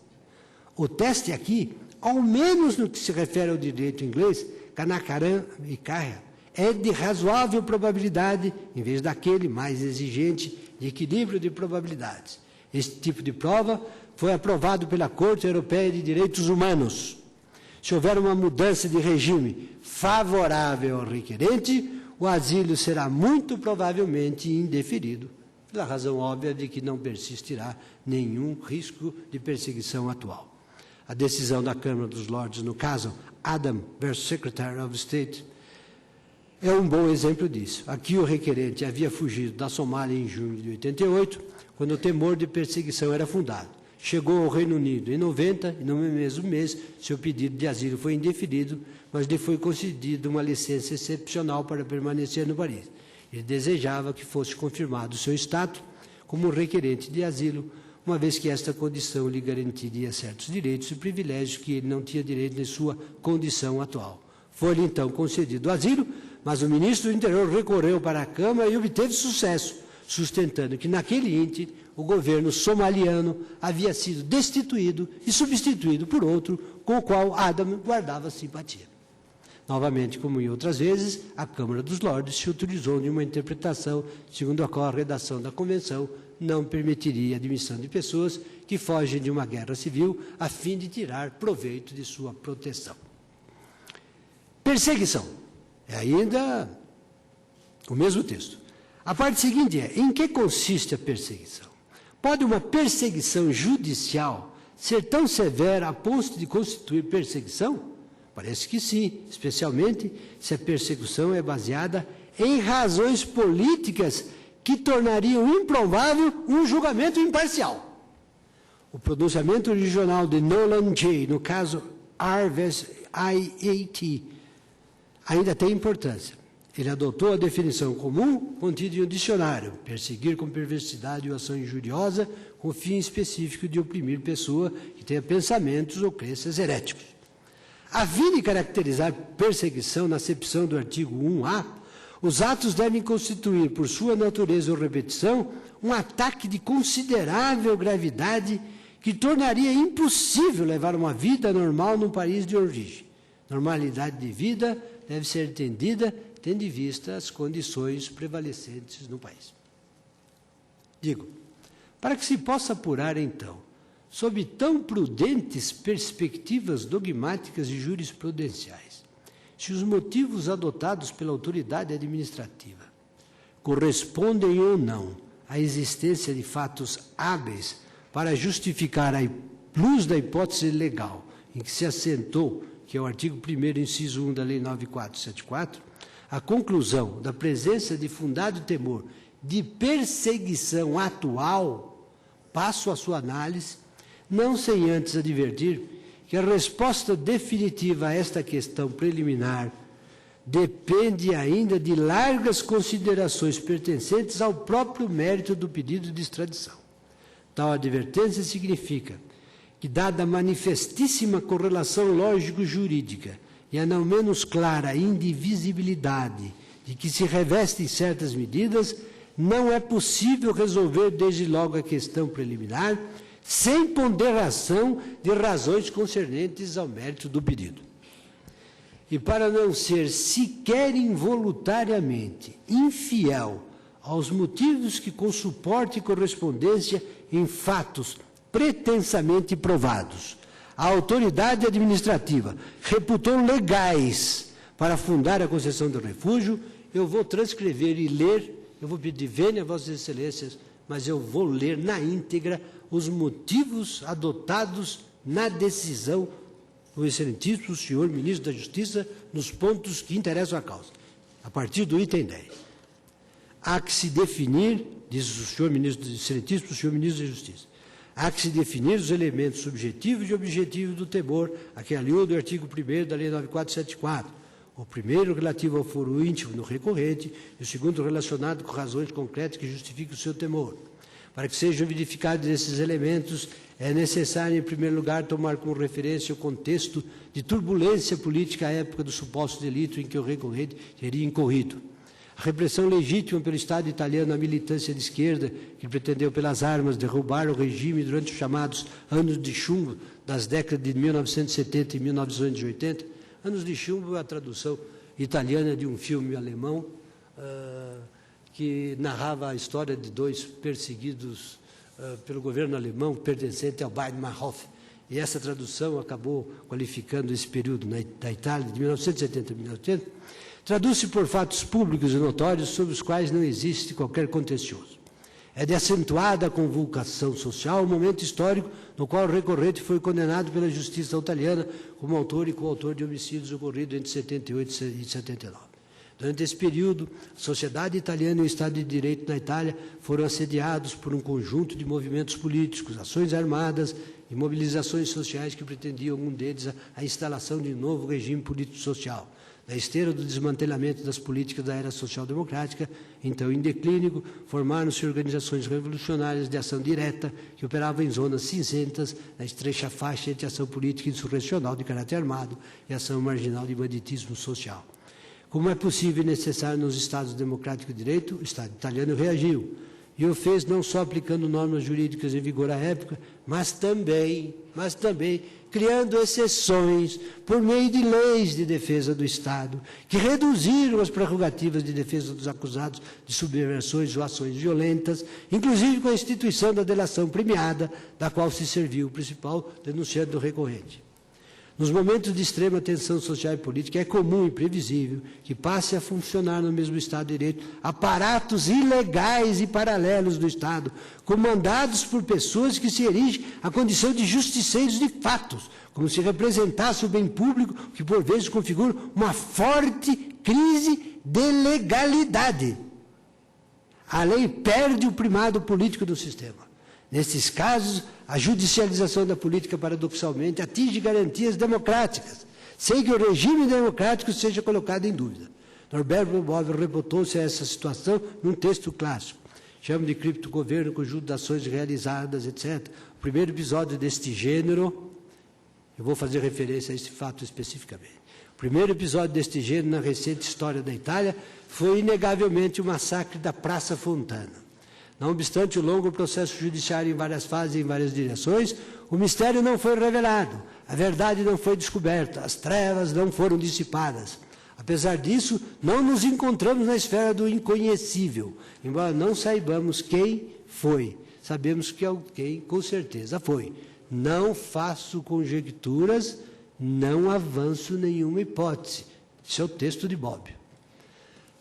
O teste aqui, ao menos no que se refere ao direito inglês, Kanakaran e Kahya, é de razoável probabilidade, em vez daquele mais exigente de equilíbrio de probabilidades. Este tipo de prova foi aprovado pela Corte Europeia de Direitos Humanos. Se houver uma mudança de regime favorável ao requerente, o asilo será muito provavelmente indeferido, pela razão óbvia de que não persistirá nenhum risco de perseguição atual. A decisão da Câmara dos Lordes, no caso Adam versus Secretary of State, é um bom exemplo disso. Aqui o requerente havia fugido da Somália em junho de 88, quando o temor de perseguição era fundado. Chegou ao Reino Unido em 90 e no mesmo mês seu pedido de asilo foi indeferido, mas lhe foi concedida uma licença excepcional para permanecer no país. Ele desejava que fosse confirmado seu status como requerente de asilo, uma vez que esta condição lhe garantiria certos direitos e privilégios que ele não tinha direito em sua condição atual. Foi-lhe então concedido o asilo, mas o ministro do Interior recorreu para a Câmara e obteve sucesso, sustentando que, naquele ínterim, o governo somaliano havia sido destituído e substituído por outro, com o qual Adam guardava simpatia. Novamente, como em outras vezes, a Câmara dos Lordes se utilizou de uma interpretação segundo a qual a redação da Convenção não permitiria a admissão de pessoas que fogem de uma guerra civil a fim de tirar proveito de sua proteção. Perseguição. É ainda o mesmo texto. A parte seguinte é: em que consiste a perseguição? Pode uma perseguição judicial ser tão severa a ponto de constituir perseguição? Parece que sim, especialmente se a perseguição é baseada em razões políticas que tornariam improvável um julgamento imparcial. O pronunciamento original de Nolan J., no caso R vs. IAT, ainda tem importância. Ele adotou a definição comum contida em um dicionário: perseguir com perversidade ou ação injuriosa com o fim específico de oprimir pessoa que tenha pensamentos ou crenças heréticos. A fim de caracterizar perseguição na acepção do artigo 1A, Os atos devem constituir, por sua natureza ou repetição, um ataque de considerável gravidade que tornaria impossível levar uma vida normal num país de origem. Normalidade de vida deve ser entendida tendo em vista as condições prevalecentes no país. Digo, para que se possa apurar, então, sob tão prudentes perspectivas dogmáticas e jurisprudenciais, se os motivos adotados pela autoridade administrativa correspondem ou não à existência de fatos hábeis para justificar a luz da hipótese legal em que se assentou, que é o artigo 1º, inciso 1 da Lei 9474, a conclusão da presença de fundado temor de perseguição atual, passo a sua análise, não sem antes advertir que a resposta definitiva a esta questão preliminar depende ainda de largas considerações pertencentes ao próprio mérito do pedido de extradição. Tal advertência significa que, dada a manifestíssima correlação lógico-jurídica e a não menos clara indivisibilidade de que se revestem certas medidas, não é possível resolver desde logo a questão preliminar sem ponderação de razões concernentes ao mérito do pedido. E para não ser sequer involuntariamente infiel aos motivos que com suporte e correspondência em fatos pretensamente provados, a autoridade administrativa reputou legais para fundar a concessão do refúgio, eu vou transcrever e ler, eu vou pedir vênia a Vossas Excelências, mas eu vou ler na íntegra os motivos adotados na decisão do excelentíssimo senhor ministro da Justiça nos pontos que interessam à causa, a partir do item 10. Há que se definir, diz o senhor ministro, excelentíssimo senhor ministro da Justiça, há que se definir os elementos subjetivos e objetivos do temor, a que aliou do artigo 1º da Lei 9474, o primeiro relativo ao foro íntimo no recorrente e o segundo relacionado com razões concretas que justificam o seu temor. Para que sejam verificados esses elementos, é necessário, em primeiro lugar, tomar como referência o contexto de turbulência política à época do suposto delito em que o recorrente teria incorrido. A repressão legítima pelo Estado italiano à militância de esquerda, que pretendeu pelas armas derrubar o regime durante os chamados anos de chumbo das décadas de 1970 e 1980. Anos de chumbo é a tradução italiana de um filme alemão que narrava a história de dois perseguidos pelo governo alemão pertencente ao Wehrmacht. E essa tradução acabou qualificando esse período da Itália, de 1970 a 1980, traduz-se por fatos públicos e notórios sobre os quais não existe qualquer contencioso. É de acentuada convulcação social o momento histórico no qual o recorrente foi condenado pela justiça italiana como autor e coautor de homicídios ocorridos entre 78 e 79. Durante esse período, a sociedade italiana e o Estado de Direito na Itália foram assediados por um conjunto de movimentos políticos, ações armadas e mobilizações sociais que pretendiam, algum deles, a instalação de um novo regime político-social. Na esteira do desmantelamento das políticas da era social-democrática, então em declínio, formaram-se organizações revolucionárias de ação direta que operavam em zonas cinzentas, na estreita faixa entre ação política insurrecional de caráter armado e ação marginal de banditismo social. Como é possível e necessário nos Estados democráticos de direito, o Estado italiano reagiu. E o fez não só aplicando normas jurídicas em vigor à época, mas também criando exceções por meio de leis de defesa do Estado, que reduziram as prerrogativas de defesa dos acusados de subversões ou ações violentas, inclusive com a instituição da delação premiada, da qual se serviu o principal denunciante do recorrente. Nos momentos de extrema tensão social e política, é comum e previsível que passe a funcionar no mesmo Estado de Direito aparatos ilegais e paralelos do Estado, comandados por pessoas que se erigem à condição de justiceiros de fatos, como se representasse o bem público, que por vezes configura uma forte crise de legalidade. A lei perde o primado político do sistema. Nesses casos, a judicialização da política, paradoxalmente, atinge garantias democráticas, sem que o regime democrático seja colocado em dúvida. Norberto Bobbio reportou-se a essa situação num texto clássico. Chama de criptogoverno, conjunto de ações realizadas, etc. O primeiro episódio deste gênero, eu vou fazer referência a esse fato especificamente. O primeiro episódio deste gênero na recente história da Itália foi inegavelmente o massacre da Praça Fontana. Não obstante o longo processo judiciário em várias fases e em várias direções, o mistério não foi revelado, a verdade não foi descoberta, as trevas não foram dissipadas. Apesar disso, não nos encontramos na esfera do inconhecível, embora não saibamos quem foi. Sabemos que alguém com certeza foi. Não faço conjecturas, não avanço nenhuma hipótese. Esse é o texto de Bobbio.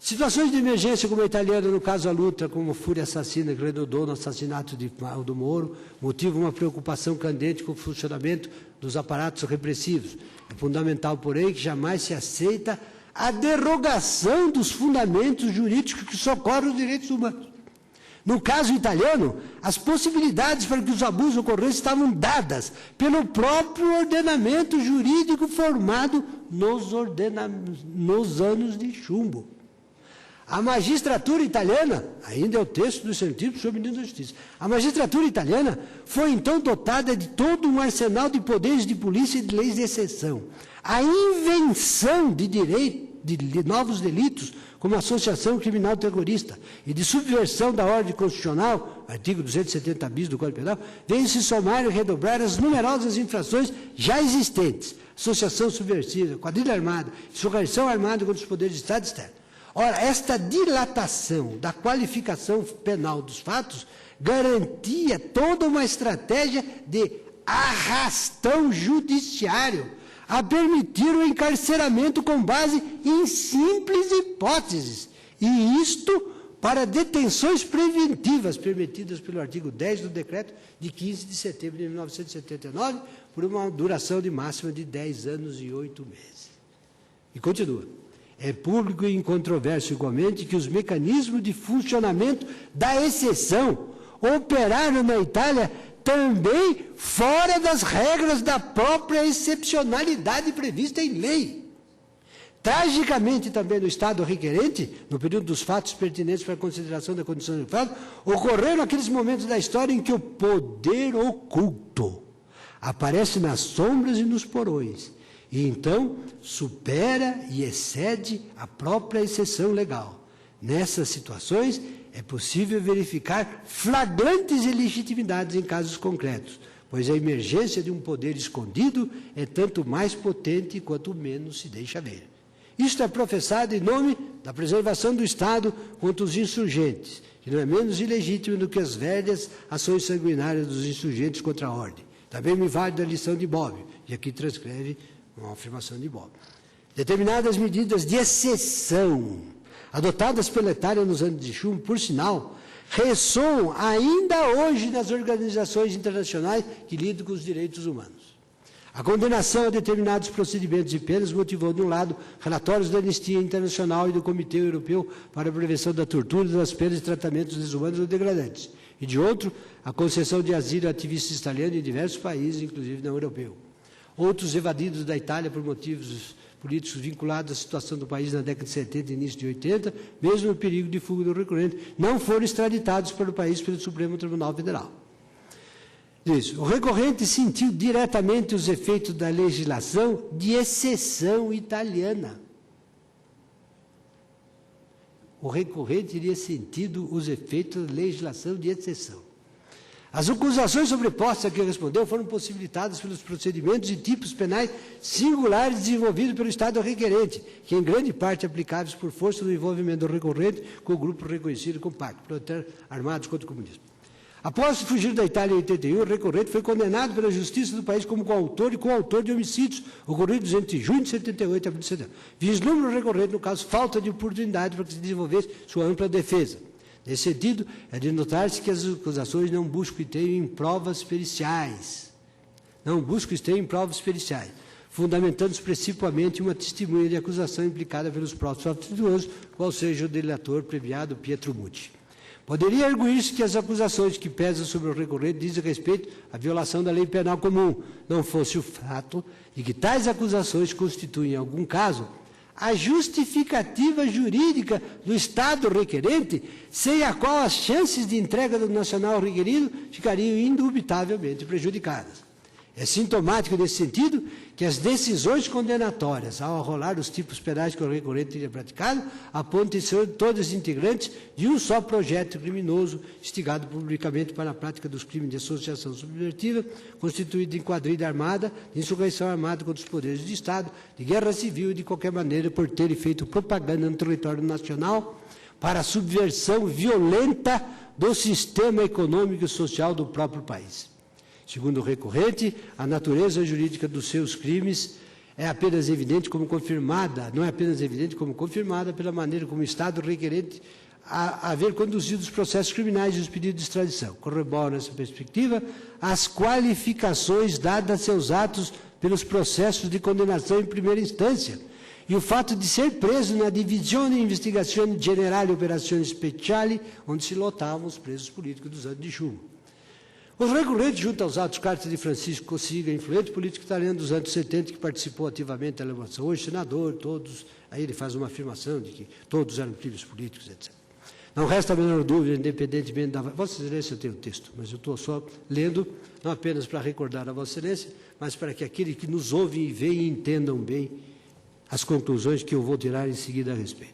Situações de emergência como a italiana, no caso a luta como fúria assassina que redundou no assassinato de Aldo Moro, motivam uma preocupação candente com o funcionamento dos aparatos repressivos. É fundamental, porém, que jamais se aceita a derrogação dos fundamentos jurídicos que socorrem os direitos humanos. No caso italiano, as possibilidades para que os abusos ocorressem estavam dadas pelo próprio ordenamento jurídico formado nos anos de chumbo. A magistratura italiana, ainda é o texto do sentido sobre o ministro da Justiça, a magistratura italiana foi então dotada de todo um arsenal de poderes de polícia e de leis de exceção. A invenção de novos delitos, como associação criminal terrorista e de subversão da ordem constitucional, artigo 270 bis do Código Penal, vem se somar e redobrar as numerosas infrações já existentes, associação subversiva, quadrilha armada, insurreição armada contra os poderes de Estado externo. Ora, esta dilatação da qualificação penal dos fatos garantia toda uma estratégia de arrastão judiciário a permitir o encarceramento com base em simples hipóteses, e isto para detenções preventivas permitidas pelo artigo 10 do decreto de 15 de setembro de 1979, por uma duração de máxima de 10 anos e 8 meses. E continua. É público e incontroverso igualmente que os mecanismos de funcionamento da exceção operaram na Itália também fora das regras da própria excepcionalidade prevista em lei. Tragicamente, também no Estado requerente, no período dos fatos pertinentes para a consideração da condição de fato, ocorreram aqueles momentos da história em que o poder oculto aparece nas sombras e nos porões, e então supera e excede a própria exceção legal. Nessas situações, é possível verificar flagrantes ilegitimidades em casos concretos, pois a emergência de um poder escondido é tanto mais potente quanto menos se deixa ver. Isto é professado em nome da preservação do Estado contra os insurgentes, que não é menos ilegítimo do que as velhas ações sanguinárias dos insurgentes contra a ordem. Também me vale da lição de Bobbio, e aqui transcreve uma afirmação de Bobbio. Determinadas medidas de exceção, adotadas pela Itália nos anos de chumbo, por sinal, ressoam ainda hoje nas organizações internacionais que lidam com os direitos humanos. A condenação a determinados procedimentos e penas motivou, de um lado, relatórios da Anistia Internacional e do Comitê Europeu para a Prevenção da Tortura e das Penas e Tratamentos Desumanos ou Degradantes, e, de outro, a concessão de asilo a ativistas italianos em diversos países, inclusive não europeu. Outros evadidos da Itália por motivos políticos vinculados à situação do país na década de 70 e início de 80, mesmo no perigo de fuga do recorrente, não foram extraditados para o país pelo Supremo Tribunal Federal. Diz, o recorrente sentiu diretamente os efeitos da legislação de exceção italiana. O recorrente teria sentido os efeitos da legislação de exceção. As acusações sobrepostas a que respondeu foram possibilitadas pelos procedimentos e tipos penais singulares desenvolvidos pelo Estado requerente, que em grande parte aplicáveis por força do envolvimento do recorrente com o grupo reconhecido como Pacto, proletários armados contra o comunismo. Após fugir da Itália em 81, o recorrente foi condenado pela Justiça do país como coautor e coautor de homicídios ocorridos entre junho de 78 e abril de 79. Vislumbra o recorrente, no caso, falta de oportunidade para que se desenvolvesse sua ampla defesa. Nesse sentido, é de notar-se que as acusações não buscam e tenham provas periciais. Fundamentando-se principalmente uma testemunha de acusação implicada pelos próprios acusados, qual seja o delator premiado Pietro Muti. Poderia arguir-se que as acusações que pesam sobre o recorrente dizem respeito à violação da lei penal comum, não fosse o fato de que tais acusações constituem, em algum caso, a justificativa jurídica do Estado requerente, sem a qual as chances de entrega do nacional requerido ficariam indubitavelmente prejudicadas. É sintomático nesse sentido que as decisões condenatórias, ao arrolar os tipos penais que o recorrente teria praticado, apontam ser todas integrantes de um só projeto criminoso, instigado publicamente para a prática dos crimes de associação subversiva, constituído em quadrilha armada, de insurreição armada contra os poderes do Estado, de guerra civil e, de qualquer maneira, por terem feito propaganda no território nacional para a subversão violenta do sistema econômico e social do próprio país. Segundo o recorrente, a natureza jurídica dos seus crimes é apenas evidente como confirmada, não é apenas evidente como confirmada pela maneira como o Estado requerente haver conduzido os processos criminais e os pedidos de extradição. Corrobora nessa perspectiva as qualificações dadas a seus atos pelos processos de condenação em primeira instância e o fato de ser preso na Divisione di Investigazione Generali e Operazioni Speciali, onde se lotavam os presos políticos dos anos de chumbo. Os recorrentes, junto aos atos cartas de Francisco Cossiga, influente político italiano dos anos 70, que participou ativamente da elaboração, hoje senador, todos, aí ele faz uma afirmação de que todos eram crimes políticos, etc. Não resta a menor dúvida, independentemente da... Vossa Excelência tem o texto, mas eu estou só lendo, não apenas para recordar a Vossa Excelência, mas para que aqueles que nos ouvem e veem entendam bem as conclusões que eu vou tirar em seguida a respeito.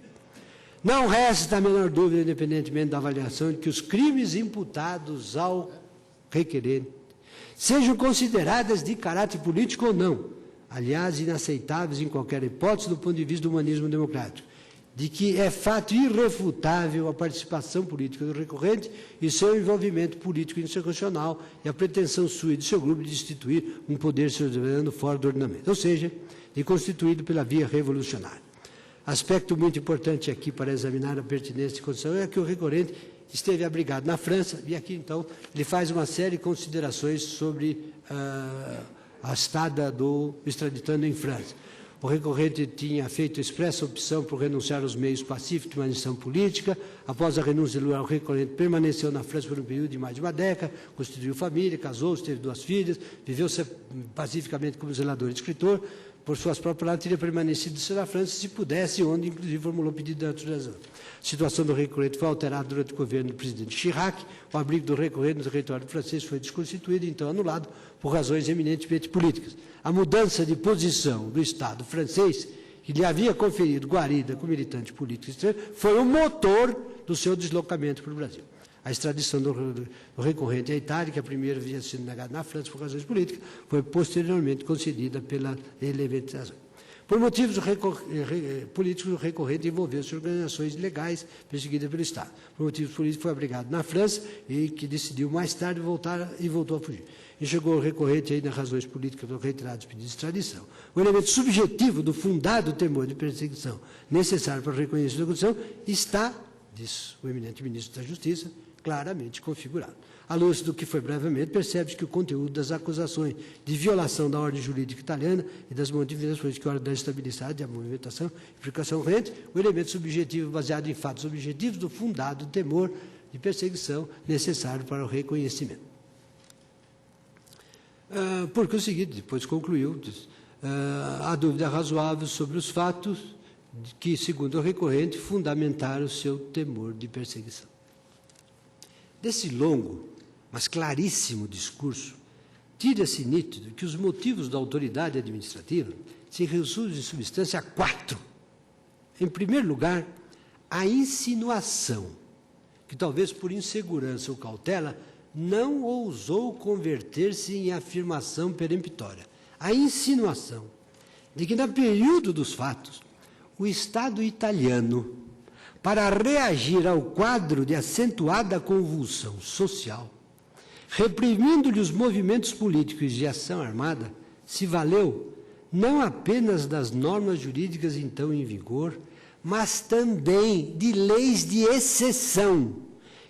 Não resta a menor dúvida, independentemente da avaliação, de que os crimes imputados ao requerente sejam consideradas de caráter político ou não, aliás, inaceitáveis em qualquer hipótese do ponto de vista do humanismo democrático, de que é fato irrefutável a participação política do recorrente e seu envolvimento político institucional e a pretensão sua e de seu grupo de instituir um poder soberano fora do ordenamento, ou seja, de constituído pela via revolucionária. Aspecto muito importante aqui para examinar a pertinência e condição é que o recorrente esteve abrigado na França, e aqui, então, ele faz uma série de considerações sobre a estada do extraditando em França. O recorrente tinha feito expressa opção por renunciar aos meios pacíficos de uma missão política. Após a renúncia, o recorrente permaneceu na França por um período de mais de uma década, constituiu família, casou-se, teve 2 filhas, viveu pacificamente como zelador e escritor. Por suas próprias palavras, teria permanecido na França, se pudesse, onde, inclusive, formulou pedido de naturalização. A situação do recorrente foi alterada durante o governo do presidente Chirac. O abrigo do recorrente no território francês foi desconstituído e, então, anulado por razões eminentemente políticas. A mudança de posição do Estado francês, que lhe havia conferido guarida com militante político estrangeiro, foi o motor do seu deslocamento para o Brasil. A extradição do recorrente à Itália, que a primeira havia sido negada na França por razões políticas, foi posteriormente concedida pela elementização. Por motivos políticos, o recorrente envolveu-se em organizações legais perseguidas pelo Estado. Por motivos políticos, foi abrigado na França e que decidiu mais tarde voltar e voltou a fugir. E chegou o recorrente aí nas razões políticas do reiterados pedidos de extradição. O elemento subjetivo do fundado temor de perseguição necessário para o reconhecimento da condição está, diz o eminente ministro da Justiça, claramente configurado. À luz do que foi brevemente, percebe-se que o conteúdo das acusações de violação da ordem jurídica italiana e das motivações que ordem da estabilidade, a movimentação e aplicação corrente, o elemento subjetivo baseado em fatos objetivos do fundado temor de perseguição necessário para o reconhecimento. Por conseguinte, depois concluiu, a dúvida razoável sobre os fatos que, segundo o recorrente, fundamentaram o seu temor de perseguição. Desse longo, mas claríssimo discurso, tira-se nítido que os motivos da autoridade administrativa se resumem em substância a 4. Em primeiro lugar, a insinuação, que talvez por insegurança ou cautela, não ousou converter-se em afirmação peremptória. A insinuação de que, no período dos fatos, o Estado italiano, para reagir ao quadro de acentuada convulsão social, reprimindo-lhe os movimentos políticos de ação armada, se valeu não apenas das normas jurídicas então em vigor, mas também de leis de exceção,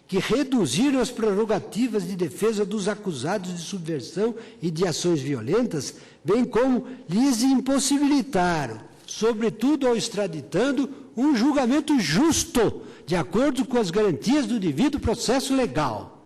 que reduziram as prerrogativas de defesa dos acusados de subversão e de ações violentas, bem como lhes impossibilitaram, sobretudo ao extraditando, um julgamento justo, de acordo com as garantias do devido processo legal.